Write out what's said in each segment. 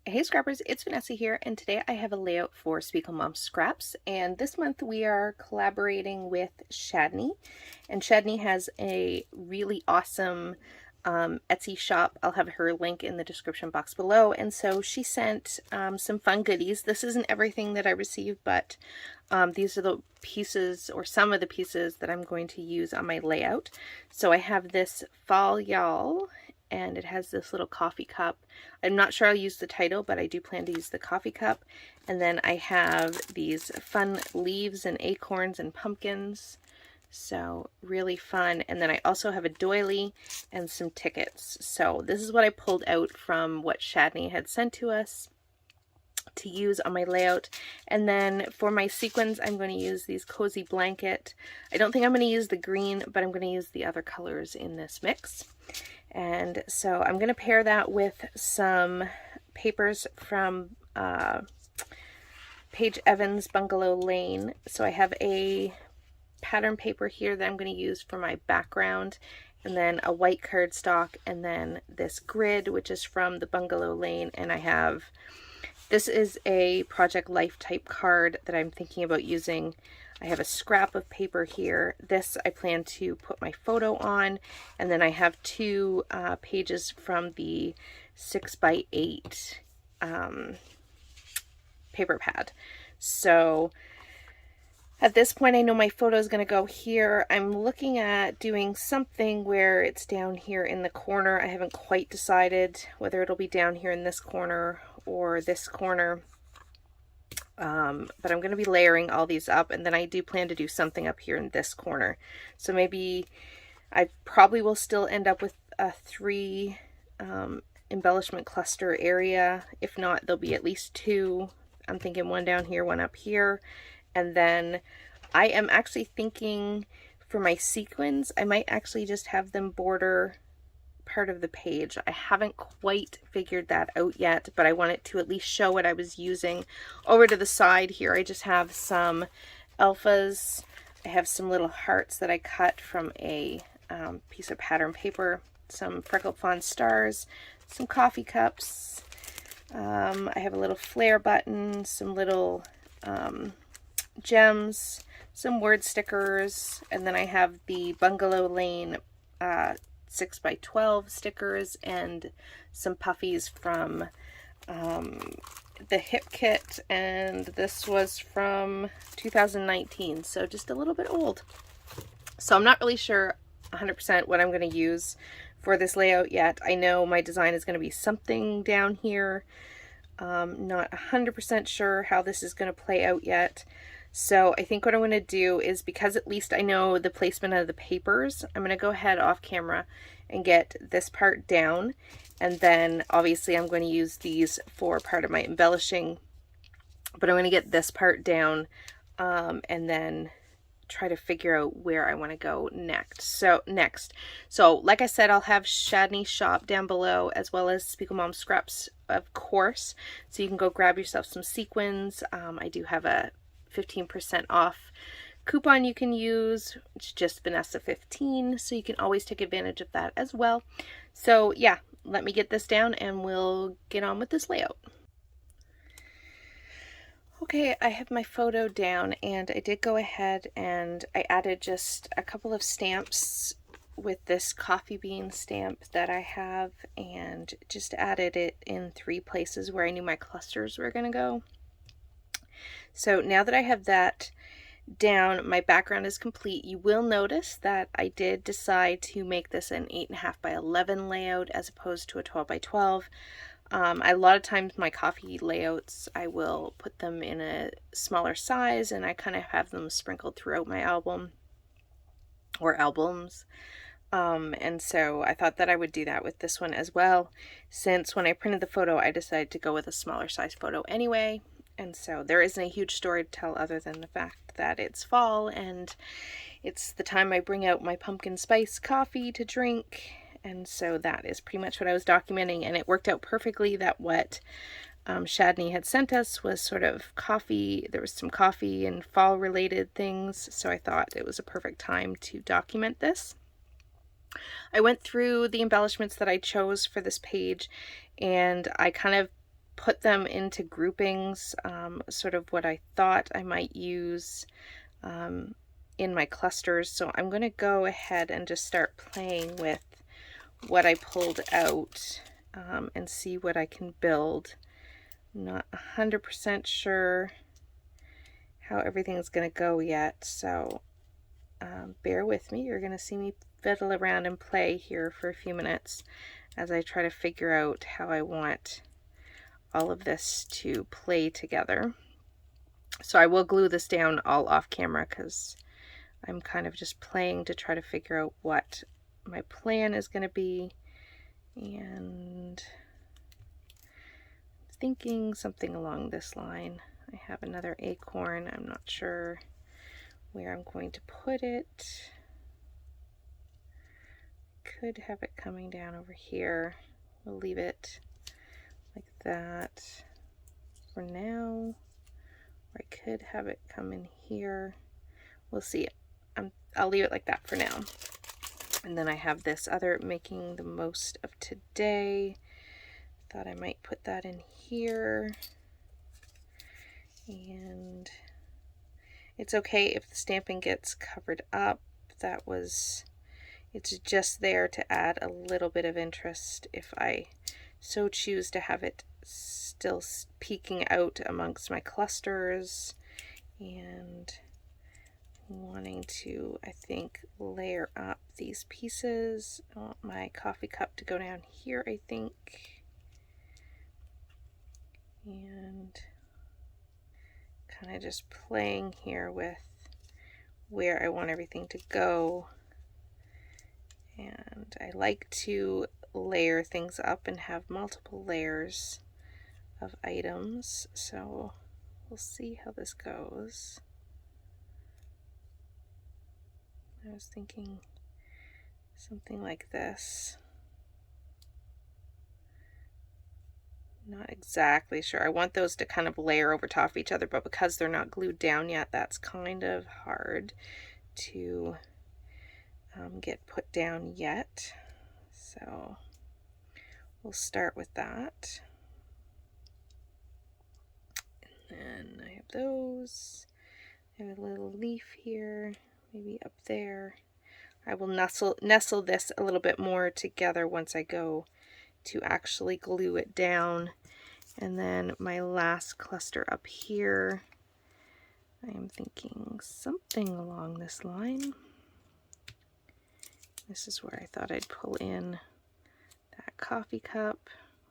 Hey Scrappers, it's Vanessa here, and today I have a layout for SPIEGELMOM Scraps, and this month we are collaborating with Shadney, and Shadney has a really awesome Etsy shop. I'll have her link in the description box below, and so she sent some fun goodies. This isn't everything that I received, but these are the pieces, or some of the pieces, that I'm going to use on my layout. So I have this Fall Y'all, and it has this little coffee cup. I'm not sure I'll use the title, but I do plan to use the coffee cup. And then I have these fun leaves and acorns and pumpkins. So really fun. And then I also have a doily and some tickets. So this is what I pulled out from what Shadney had sent to us to use on my layout. And then for my sequins, I'm going to use these cozy blanket. I don't think I'm going to use the green, but I'm going to use the other colors in this mix. And so I'm going to pair that with some papers from Paige Evans' Bungalow Lane. So I have a pattern paper here that I'm going to use for my background, and then a white cardstock, and then this grid, which is from the Bungalow Lane. And I have, this is a Project Life type card that I'm thinking about using. I have a scrap of paper here. This I plan to put my photo on, and then I have two pages from the 6x8 paper pad. So at this point I know my photo is going to go here. I'm looking at doing something where it's down here in the corner. I haven't quite decided whether it'll be down here in this corner or this corner. But I'm going to be layering all these up, and then I do plan to do something up here in this corner. So maybe I probably will still end up with a 3 embellishment cluster area. If not, there'll be at least 2. I'm thinking one down here, one up here. And then I am actually thinking for my sequins, I might actually just have them border part of the page. I haven't quite figured that out yet, but I wanted to at least show what I was using. Over to the side here, I just have some alphas. I have some little hearts that I cut from a piece of pattern paper, some Freckled Fawn stars, some coffee cups. I have a little flare button, some little gems, some word stickers, and then I have the Bungalow Lane 6x12 stickers and some puffies from the Hip Kit, and this was from 2019, so just a little bit old. So I'm not really sure 100% what I'm going to use for this layout yet. I know my design is going to be something down here. Not 100% sure how this is going to play out yet. So I think what I'm going to do is, because at least I know the placement of the papers, I'm going to go ahead off camera and get this part down. And then obviously I'm going to use these for part of my embellishing, but I'm going to get this part down and then try to figure out where I want to go next. So like I said, I'll have Shadney's shop down below, as well as SPIEGELMOM Scraps, of course. So you can go grab yourself some sequins. I do have a 15% off coupon you can use. It's just Vanessa 15, so you can always take advantage of that as well. So yeah, let me get this down and we'll get on with this layout. Okay, I have my photo down, and I did go ahead and I added just a couple of stamps with this coffee bean stamp that I have, and just added it in 3 places where I knew my clusters were going to go. So now that I have that down, my background is complete. You will notice that I did decide to make this an 8.5x11 layout as opposed to a 12x12. A lot of times my coffee layouts, I will put them in a smaller size, and I kind of have them sprinkled throughout my album or albums. And so I thought that I would do that with this one as well, since when I printed the photo, I decided to go with a smaller size photo anyway. And so there isn't a huge story to tell other than the fact that it's fall and it's the time I bring out my pumpkin spice coffee to drink. And so that is pretty much what I was documenting, and it worked out perfectly that what Shadney had sent us was sort of coffee. There was some coffee and fall related things, so I thought it was a perfect time to document this. I went through the embellishments that I chose for this page, and I kind of put them into groupings, sort of what I thought I might use in my clusters. So I'm going to go ahead and just start playing with what I pulled out and see what I can build. I'm not 100% sure how everything's going to go yet, so bear with me. You're going to see me fiddle around and play here for a few minutes as I try to figure out how I want all of this to play together. So I will glue this down all off camera because I'm kind of just playing to try to figure out what my plan is going to be, and thinking something along this line. I have another acorn. I'm not sure where I'm going to put it. Could have it coming down over here. We'll leave it like that for now. Or I could have it come in here. We'll see. I'll leave it like that for now. And then I have this other making the most of today. Thought I might put that in here. And it's okay if the stamping gets covered up. It's just there to add a little bit of interest if I so choose to have it still peeking out amongst my clusters, and wanting to, I think, layer up these pieces. I want my coffee cup to go down here, I think, and kind of just playing here with where I want everything to go. And I like to layer things up and have multiple layers of items, so we'll see how this goes. I was thinking something like this. Not exactly sure. I want those to kind of layer over top of each other, but because they're not glued down yet, that's kind of hard to get put down yet. So we'll start with that. And then I have those. I have a little leaf here, maybe up there. I will nestle this a little bit more together once I go to actually glue it down. And then my last cluster up here, I am thinking something along this line. This is where I thought I'd pull in that coffee cup.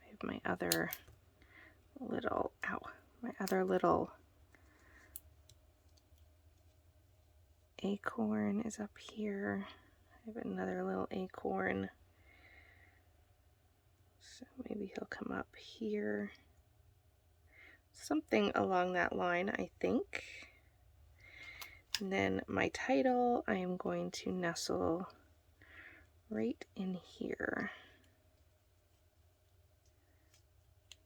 I have my other little, acorn is up here. I have another little acorn. So maybe he'll come up here. Something along that line, I think. And then my title, I am going to nestle right in here.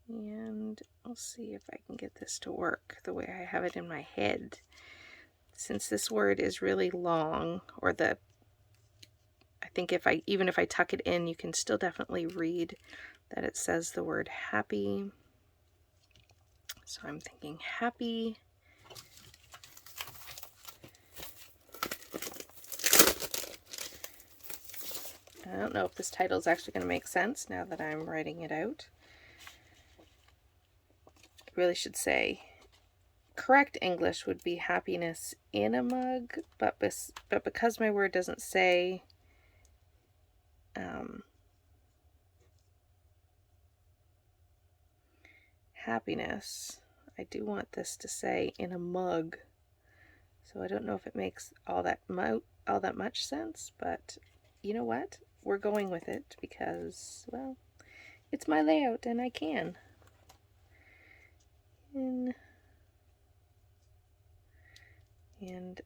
And I'll see if I can get this to work the way I have it in my head. Since this word is really long, or I think even if I tuck it in, you can still definitely read that it says the word happy. So I'm thinking happy. I don't know if this title is actually going to make sense now that I'm writing it out. I really should say correct English would be happiness in a mug, but because my word doesn't say happiness, I do want this to say in a mug. So I don't know if it makes all that much sense, but you know what? We're going with it because, well, it's my layout and I can. And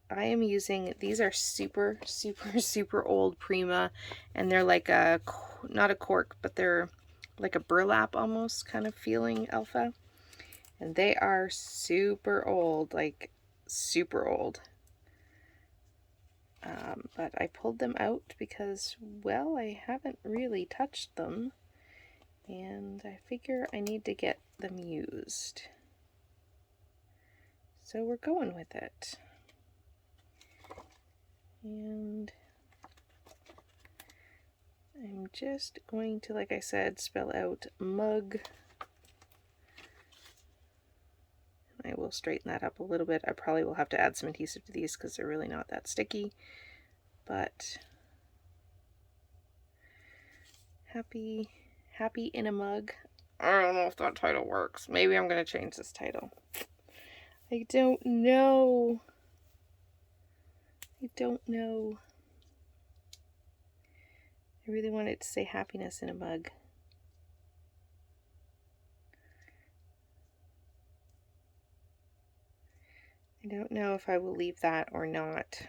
I am using, these are super old Prima, and they're like not a cork, but they're like a burlap almost kind of feeling alpha. And they are super old, like super old. But I pulled them out because, well, I haven't really touched them and I figure I need to get them used. So we're going with it. And I'm just going to, like I said, spell out mug. I will straighten that up a little bit. I probably will have to add some adhesive to these because they're really not that sticky. But happy in a mug. I don't know if that title works. Maybe I'm going to change this title. I don't know. I really wanted to say happiness in a mug. I don't know if I will leave that or not.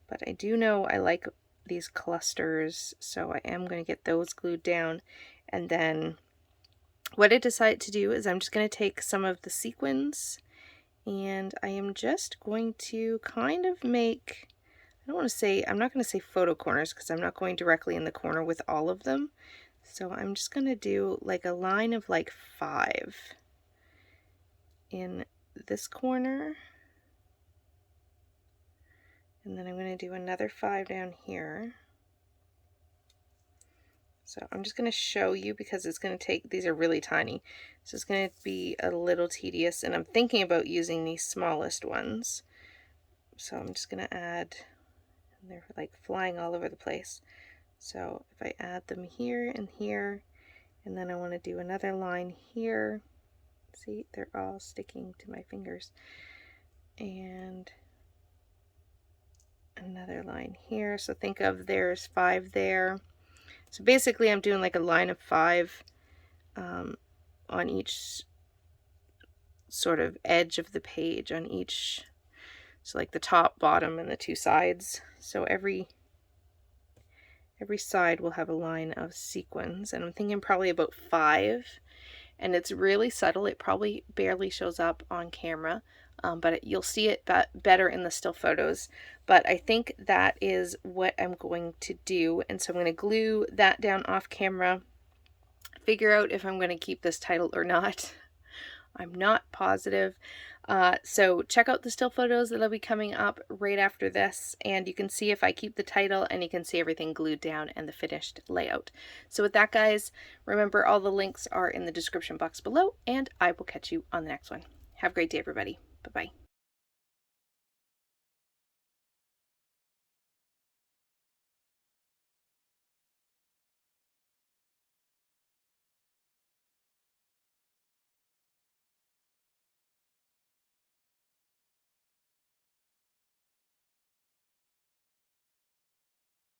But I do know I like these clusters, so I am going to get those glued down. And then what I decided to do is I'm just going to take some of the sequins and I am just going to kind of make, I'm not going to say photo corners because I'm not going directly in the corner with all of them. So I'm just going to do like a line of like 5 in this corner. And then I'm going to do another 5 down here. So I'm just going to show you because it's going to take, these are really tiny. So it's going to be a little tedious and I'm thinking about using these smallest ones. So I'm just going to add, they're like flying all over the place. So if I add them here and here, and then I want to do another line here. See, they're all sticking to my fingers. And another line here. So think of there's 5 there. So basically I'm doing like a line of 5 on each sort of edge of the page, on each, so like the top, bottom, and the 2 sides. So every side will have a line of sequins, and I'm thinking probably about 5. And it's really subtle. It probably barely shows up on camera, but you'll see it better in the still photos. But I think that is what I'm going to do. And so I'm going to glue that down off camera, figure out if I'm going to keep this title or not. I'm not positive. So check out the still photos that'll be coming up right after this, and you can see if I keep the title and you can see everything glued down and the finished layout. So with that, guys, remember all the links are in the description box below, and I will catch you on the next one. Have a great day, everybody. Bye-bye.